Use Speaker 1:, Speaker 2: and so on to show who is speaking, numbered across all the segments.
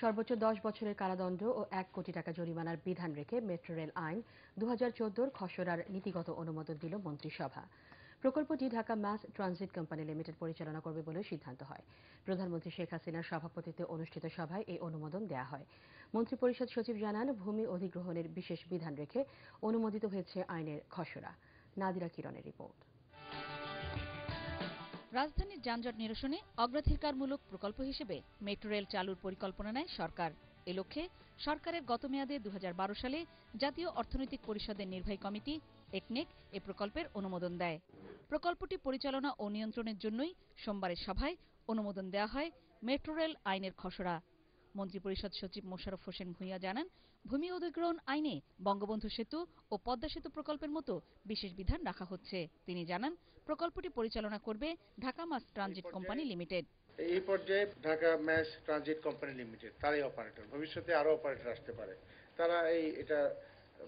Speaker 1: সর্বোচ্চ 10 বছরের কারাদণ্ড ও 1 কোটি টাকা জরিমানার বিধান রেখে মেট্রো রেল আইন 2014 খসড়ার নীতিগত অনুমোদন দিল মন্ত্রিসভা। প্রকল্পটি Dhaka mass transit company limited পরিচালনা করবে বলে সিদ্ধান্ত হয়। প্রধানমন্ত্রী শেখ হাসিনার সভাপতিত্বে অনুষ্ঠিত সভায় এই অনুমোদন দেয়া হয়। মন্ত্রিপরিষদ সচিব জানান, ভূমি অধিগ্রহণের বিশেষ বিধান রেখে অনুমোদিত হয়েছে আইনের খসড়া। নাদিরা কিরণের রিপোর্ট।
Speaker 2: রাজধানীর যানজট নিরসনে অগ্রাধিকারমূলক প্রকল্প হিসেবে মেট্রো রেল চালুর পরিকল্পনা নেয় সরকার। এ লক্ষ্যে সরকারের গত মেয়াদে 2012 সালে জাতীয় অর্থনৈতিক পরিষদের নির্বাহী কমিটি একনেক এ প্রকল্পের অনুমোদন দেয়। প্রকল্পটি পরিচালনা ও নিয়ন্ত্রণের জন্যই সোমবারের সভায় অনুমোদন দেওয়া হয় মেট্রো রেল আইনের খসড়া। মন্ত্রিপরিষদ সচিব মোশাররফ হোসেন ভূঁইয়া জানান, ভূমি অধিগ্রহণ আইনে বঙ্গবন্ধু সেতু ও পদ্মা সেতু প্রকল্পের মতো বিশেষ বিধান রাখা হচ্ছে। তিনি জানান, প্রকল্পটি পরিচালনা করবে Dhaka mass transit company limited.
Speaker 3: এই পর্যায়ে Dhaka mass transit company limited তারই অপারেটর, ভবিষ্যতে আরো অপারেটর আসতে পারে। তারা এটা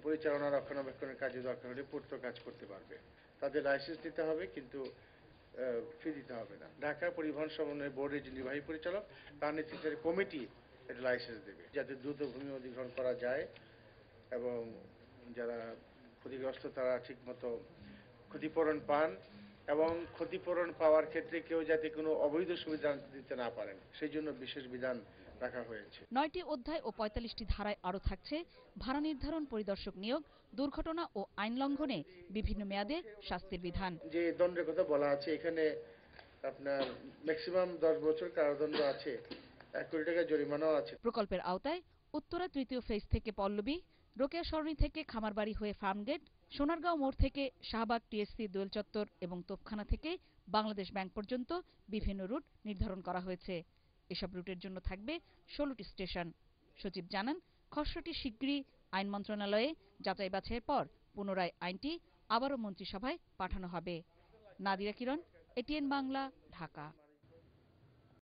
Speaker 3: পরিচালনা রক্ষণাবেক্ষণের কাজে দরকার হলে পূর্ত কাজ করতে পারবে। তাদের লাইসেন্স দিতে হবে, কিন্তু ফি দিতে হবে না। ঢাকা পরিবহন সমন্বয় বোর্ডের যে নির্বাহী পরিচালক, তার নেতৃত্বে কমিটি এটা লাইসেন্স দেবে, যাতে দ্রুত ভূমি অধিগ্রহণ করা যায় এবং যারা ক্ষতিগ্রস্ত তারা ঠিকমতো ক্ষতিপূরণ পান, এবং ক্ষতিপূরণ পাওয়ার ক্ষেত্রে কেউ যাতে কোনো অবৈধ সুবিধা দিতে না পারেন, সেই জন্য বিশেষ বিধান রাখা হয়েছে।
Speaker 2: 9টি অধ্যায় ও 45টি ধারায় আরও থাকছে ভাড়া নির্ধারণ, পরিদর্শক নিয়োগ, দুর্ঘটনা ও আইন লঙ্ঘনে বিভিন্ন মেয়াদে শাস্তির বিধান।
Speaker 3: যে দণ্ডের কথা বলা আছে এখানে আপনার ম্যাক্সিমাম 10 বছর কারাদণ্ড আছে, 1 কোটি টাকা জরিমানাও আছে।
Speaker 2: প্রকল্পের আওতায় উত্তরা তৃতীয় ফেজ থেকে পল্লবী, রোকেয়া সরণি থেকে খামারবাড়ি হয়ে ফার্মগেট, সোনারগাঁও মোড় থেকে শাহবাগ টিএসসি দোয়েল চত্বর এবং তোপখানা থেকে বাংলাদেশ ব্যাংক পর্যন্ত বিভিন্ন রুট নির্ধারণ করা হয়েছে। এসব রুটের জন্য থাকবে 16টি স্টেশন। সচিব জানান, খসড়াটি শিগগিরই আইন মন্ত্রণালয়ে যাচাই বাছাইয়ের পর পুনরায় আইনটি আবারও মন্ত্রিসভায় পাঠানো হবে। নাদিরা কিরণ, এটিএন বাংলা, ঢাকা।